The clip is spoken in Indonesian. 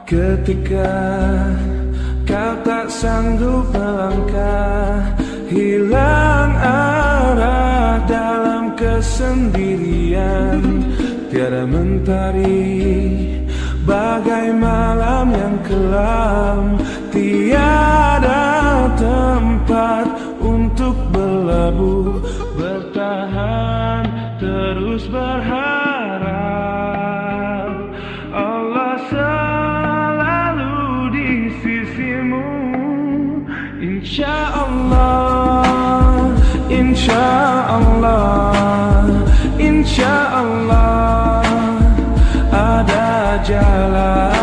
Ketika kau tak sanggup melangkah, hilang arah dalam kesendirian, tiada mentari bagai malam yang kelam, tiada tempat untuk berlabuh, bertahan terus berharap Allah selalu di sisimu. Insyaallah, insyaallah, insyaallah ada jalan.